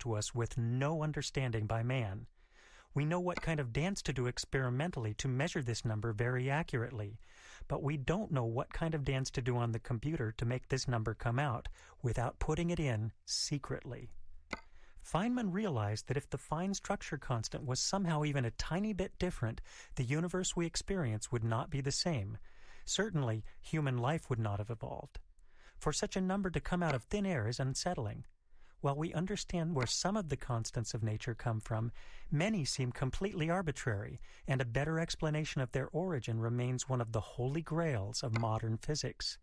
to us with no understanding by man. We know what kind of dance to do experimentally to measure this number very accurately, but we don't know what kind of dance to do on the computer to make this number come out without putting it in secretly. Feynman realized that if the fine structure constant was somehow even a tiny bit different, the universe we experience would not be the same. Certainly, human life would not have evolved. For such a number to come out of thin air is unsettling. While we understand where some of the constants of nature come from, many seem completely arbitrary, and a better explanation of their origin remains one of the holy grails of modern physics.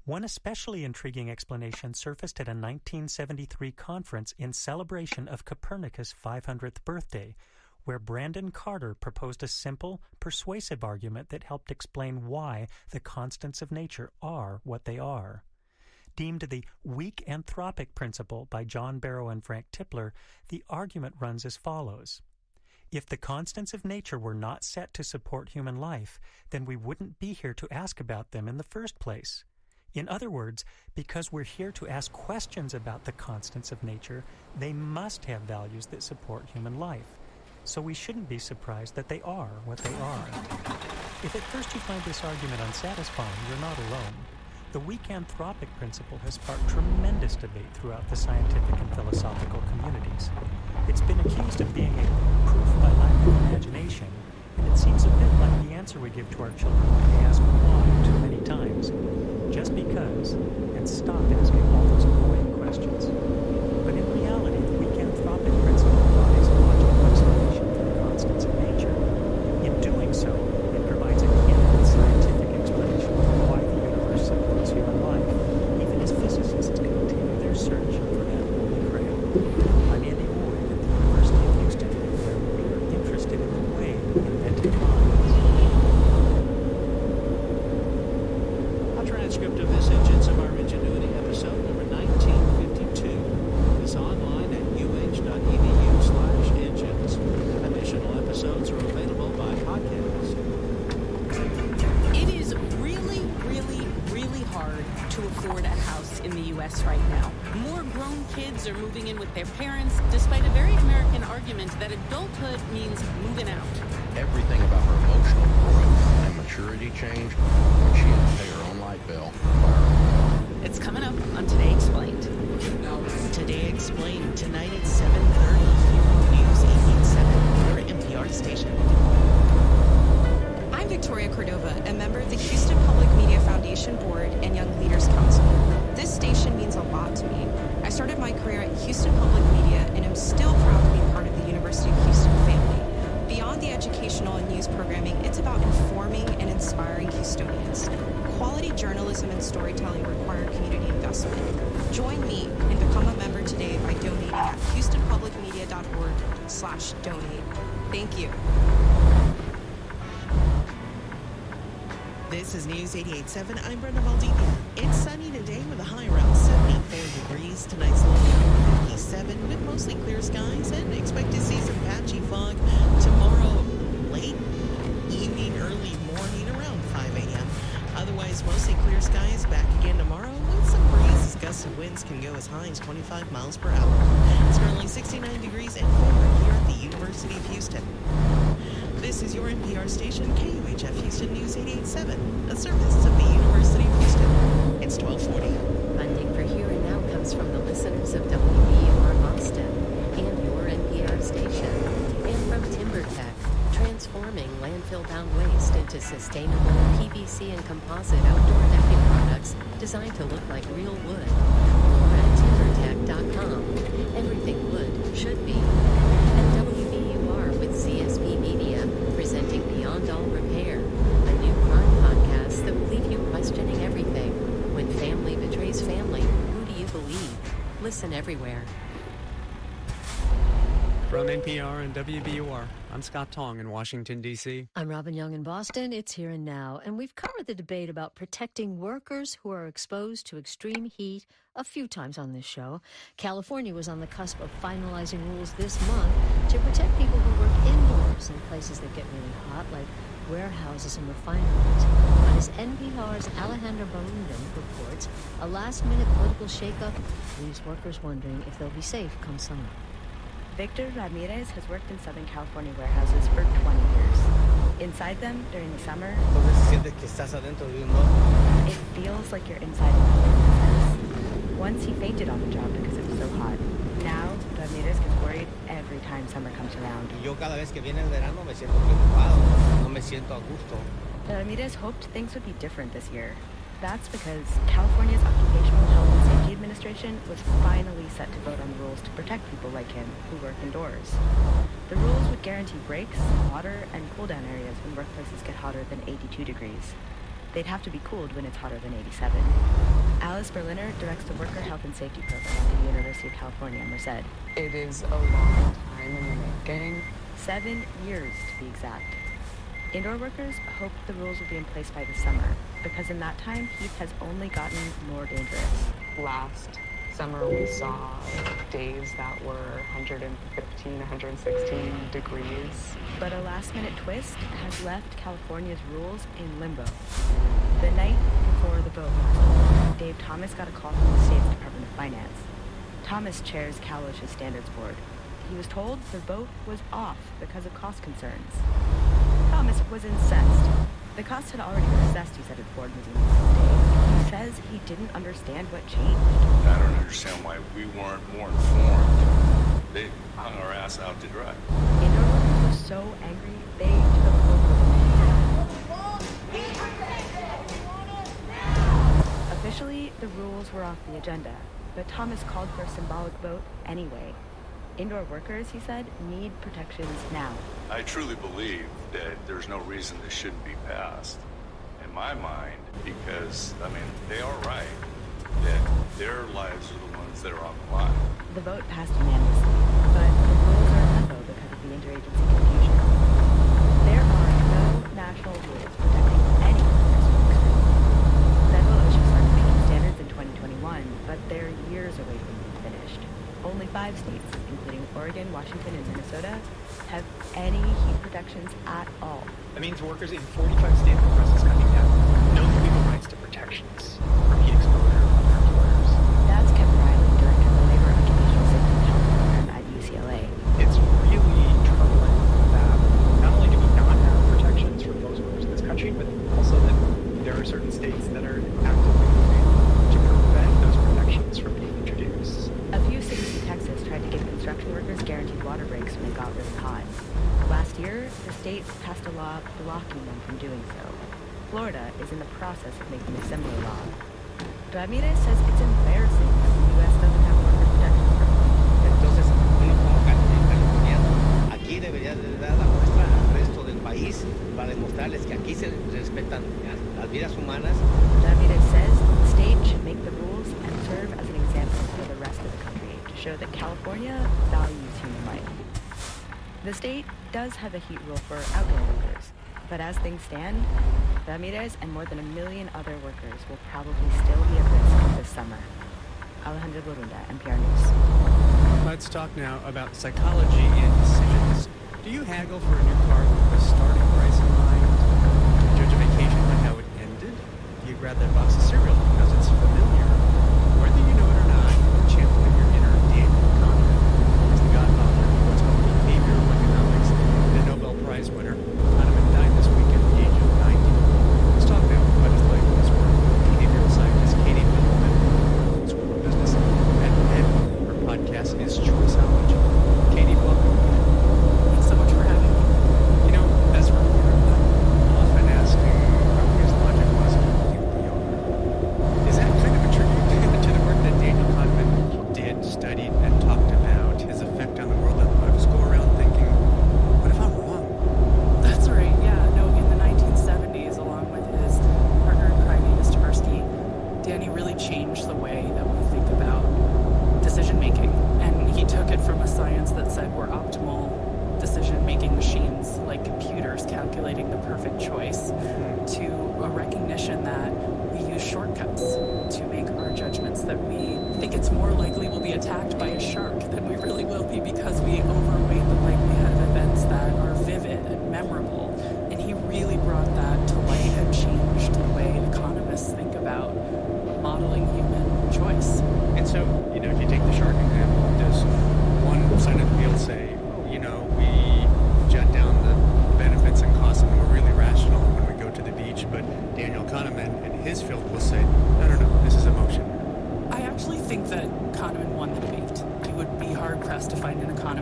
One especially intriguing explanation surfaced at a 1973 conference in celebration of Copernicus' 500th birthday, where Brandon Carter proposed a simple, persuasive argument that helped explain why the constants of nature are what they are. Deemed the weak anthropic principle by John Barrow and Frank Tipler, the argument runs as follows. If the constants of nature were not set to support human life, then we wouldn't be here to ask about them in the first place. In other words, because we're here to ask questions about the constants of nature, they must have values that support human life. So we shouldn't be surprised that they are what they are. If at first you find this argument unsatisfying, you're not alone. The weak anthropic principle has sparked tremendous debate throughout the scientific and philosophical communities. It's been accused of being a proof by lack of imagination, and it seems a bit like the answer we give to our children when they ask why too many times. Just because, and stop asking all those annoying questions. But in reality, the weak anthropic principle provides a logical explanation for the constants of nature. In doing so, it provides a candid scientific explanation for why the universe supports human life, even as physicists continue their search for that holy grail. I'm Andy Wood at the University of Houston, where we are interested in the way we invented minds. Transcript of this Engines of Our Ingenuity episode number 1952 is online at uh.edu/engines. Additional episodes are available by podcast. It is really, really, really hard to afford a house in the U.S. right now. More grown kids are moving in with their parents, despite a very American argument that adulthood means moving out. Everything about her emotional growth and maturity changed when she had to pay her own light bill. It's coming up on Today Explained. Today Explained, tonight at 7:30 here on News 88.7, your NPR station. I'm Victoria Cordova, a member of the Houston Public Media Foundation Board and Young Leaders Council. This station means a lot to me. I started my career at Houston Public Media and am still proud to be part of the University of Houston family. Beyond the educational and news programming, it's about informing and inspiring Houstonians. Quality journalism and storytelling require community investment. Join me and become a member today by donating at houstonpublicmedia.org/donate. Thank you. This is News 88.7. I'm Brenda Valdivia. It's sunny today with a high around 74 degrees. Tonight's low around 57 with mostly clear skies, and expect to see some patchy fog tomorrow late evening, early morning around 5 a.m. Otherwise, mostly clear skies. Back again tomorrow with some breezes. Gusts of winds can go as high as 25 miles per hour. It's currently 69 degrees and colder here at the University of Houston. This is your NPR station, KUHF Houston News 88.7, a service of the University of Houston. It's 1240. Funding for Here and Now comes from the listeners of WBUR Boston and your NPR station, and from TimberTech, transforming landfill-bound waste into sustainable PVC and composite outdoor decking products designed to look like real wood. More at timbertech.com. Everything wood should be. And WBUR with CSP Media, presenting Beyond All Repair, a new crime podcast that will leave you questioning everything. When family betrays family, who do you believe? Listen everywhere. From NPR and WBUR, I'm Scott Tong in Washington, D.C. I'm Robin Young in Boston. It's Here and Now, and we've covered the debate about protecting workers who are exposed to extreme heat a few times on this show. California was on the cusp of finalizing rules this month to protect people who work indoors in places that get really hot, like warehouses and refineries. But as NPR's Alejandra Barundan reports, a last-minute political shakeup leaves workers wondering if they'll be safe come summer. Victor Ramirez has worked in Southern California warehouses for 20 years. Inside them, during the summer, it feels like you're inside a business. Once he fainted on the job because it was so hot. Now, Ramirez gets worried every time summer comes around. Ramirez hoped things would be different this year. That's because California's Occupational Health and Safety Administration was finally set to vote on the rules to protect people like him who work indoors. The rules would guarantee breaks, water, and cool-down areas when workplaces get hotter than 82 degrees. They'd have to be cooled when it's hotter than 87. Alice Berliner directs the Worker Health and Safety Program at the University of California, Merced. It is a long time in the making. 7 years, to be exact. Indoor workers hoped the rules would be in place by the summer, because in that time, heat has only gotten more dangerous. Last summer, we saw days that were 115, 116 degrees. But a last-minute twist has left California's rules in limbo. The night before the vote last week, Dave Thomas got a call from the state's Department of Finance. Thomas chairs CalOSHA's Standards Board. He was told the vote was off because of cost concerns. Thomas was incensed. The cost had already been assessed, he said at the board meeting the next day. He says he didn't understand what changed. I don't understand why we weren't more informed. They hung our ass out to dry. Indoor workers were so angry, they took over. Officially, the rules were off the agenda, but Thomas called for a symbolic vote anyway. Indoor workers, he said, need protections now. I truly believe that there's no reason this shouldn't be passed. In my mind, because, they are right, that their lives are the ones that are on the line. The vote passed unanimously, but the rules are in limbo because of the interagency confusion. There are no national rules protecting any workers from extreme. Federal OSHA started making standards in 2021, but they're years away from being finished. Only 5 states, including Oregon, Washington, and Minnesota, have any heat protections at all. That means workers in 45 states across this country have no legal rights to protections from heat exposure from their employers. That's Kevin Riley, director of the Labor Occupational Safety and Health Program at UCLA. It's really troubling that not only do we not have protections for those workers in this country, but also that there are certain states that are actively moving to prevent those protections from being introduced. A few cities in Texas tried to give construction workers guaranteed water breaks when it got really hot. Last year, the state passed a law blocking them from doing so. Florida is in the process of making a similar law. Ramirez says it's embarrassing that the U.S. doesn't have worker protections. Entonces, uno como californiano, aquí debería de dar la muestra al resto del país para demostrarles que aquí se respetan las vidas humanas. Ramirez says the state should make the rules and serve as an example for the rest of the country to show that California values human life. The state does have a heat rule for outdoor workers, but as things stand, Ramirez and more than 1 million other workers will probably still be at risk this summer. Alejandra Borunda, NPR News. Let's talk now about psychology and decisions. Do you haggle for a new car with a starting price in mind? Do you judge a vacation by how it ended? Do you grab that box of cereal because it's familiar? Whether you know it or not, champion your inner Daniel Kahneman is the godfather of what's called behavioral economics and a Nobel Prize winner. Kahneman died this week at the age of 90. Let's talk now about his life in this work. Behavioral scientist Katie Middleman, School of Business at Penn. Her podcast is Choiceology. Katie, welcome. Thanks so much for having me. You know, as a reporter, I'm often asking how his logic was who we are. Is that kind of a tribute to the work that Daniel Kahneman did, studied, and talked about, his effect on the world, that a lot of us go around thinking, what if I'm wrong? That's right, yeah. No, in the 1970s, along with his partner in crime, Amos Tversky, Danny really changed the way that we think about decision-making. And he took it from a science that said we're optimal decision-making machines, like computers calculating the perfect choice, to a recognition that we use shortcuts to make our judgments, that we think it's more likely we'll be attacked by a shark than we really will be because we overweight the likelihood of events that are vivid and memorable. And he really brought that to light and changed the way economists think about modeling human choice. And so, if you take the shark example, does one side of the field say,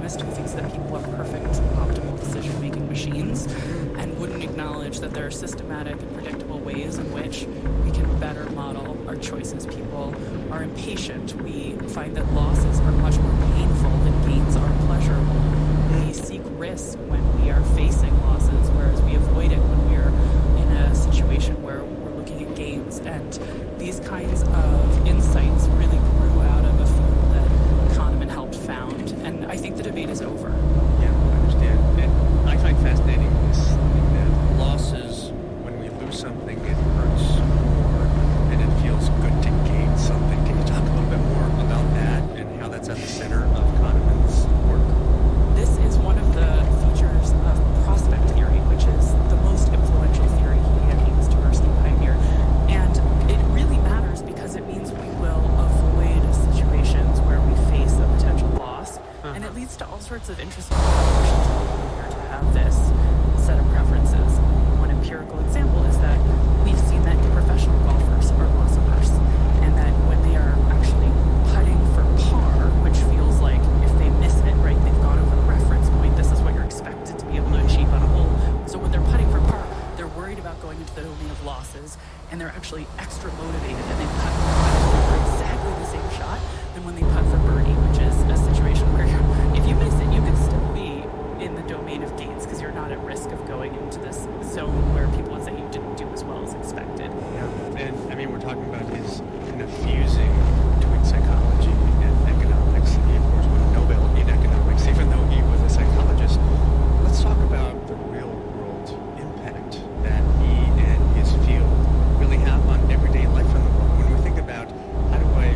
economist who thinks that people are perfect, optimal decision-making machines and wouldn't acknowledge that there are systematic and predictable ways in which we can better model our choices. People are impatient. We find that losses are much more painful than gains are pleasurable. We seek risk when we are facing losses, whereas we avoid it when we're in a situation where we're looking at gains. And these kinds of insights really grew out of a field that Kahneman helped found. And I think the debate is over. Yeah, I understand. And I find fascinating this thing that losses, when we lose something, it hurts more and it feels good to gain something. Can you talk a little bit more about that and how that's at the center of Kahneman's work? This is one of the features of prospect theory, which is the most influential theory he and Amos Tversky pioneered. And it really matters because it means we will avoid situations where we face a potential loss. And it leads to all sorts of interesting conclusions to have this set of preferences. One empirical example is that we've seen that professional golfers are loss averse, and that when they are actually putting for par, which feels like if they miss it, right, they've gone over the reference point, this is what you're expected to be able to achieve on a hole. So when they're putting for par, they're worried about going into the domain of losses, and they're actually extra motivated, and they putt for exactly the same shot than when they putt for birdie, which is a situation where if you miss it, you could still be in the domain of gains because you're not at risk of going into this zone where people would say you didn't do as well as expected. Yeah, and I mean, we're talking about his kind of fusing between psychology and economics. He, of course, won a Nobel in economics, even though he was a psychologist. Let's talk about the real-world impact that he and his field really have on everyday life in the world. When we think about how do I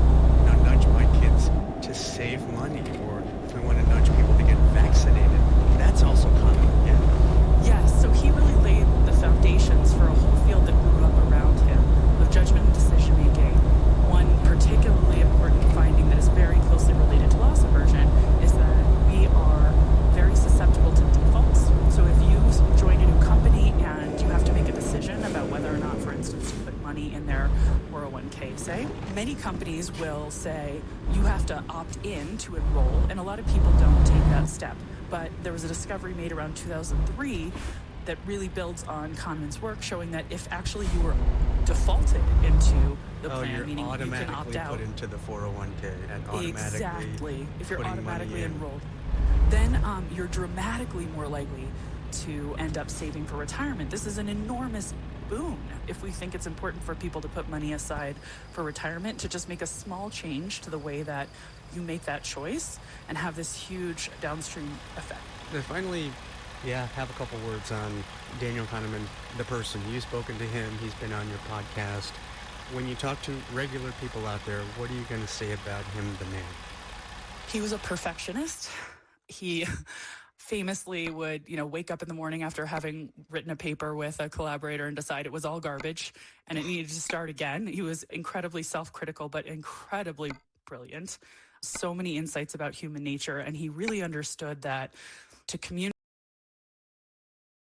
nudge my kids to save money, or if we want to nudge people to get vaccinated, that's also common. Yeah. Yes, so he really laid the foundations for a whole field that grew up around him of judgment and decision-making. One particularly important finding that is very closely related to loss aversion is that we are very susceptible to defaults. So if you join a new company and you have to make a decision about whether or not, for instance, to put money in their 401k, say, many companies will say you have to opt in to enroll, and a lot of people don't take that step. But there was a discovery made around 2003 that really builds on Kahneman's work, showing that if actually you were defaulted into the plan, meaning you can opt out. Put into the 401k and automatically. Exactly. If you're automatically in. enrolled, then you're dramatically more likely to end up saving for retirement. This is an enormous boon if we think it's important for people to put money aside for retirement, to just make a small change to the way that you make that choice and have this huge downstream effect. And finally, have a couple words on Daniel Kahneman, the person. You've spoken to him. He's been on your podcast. When you talk to regular people out there, what are you going to say about him, the man? He was a perfectionist. He famously would, wake up in the morning after having written a paper with a collaborator and decide it was all garbage and it needed to start again. He was incredibly self-critical, but incredibly brilliant. So many insights about human nature, and he really understood that to communicate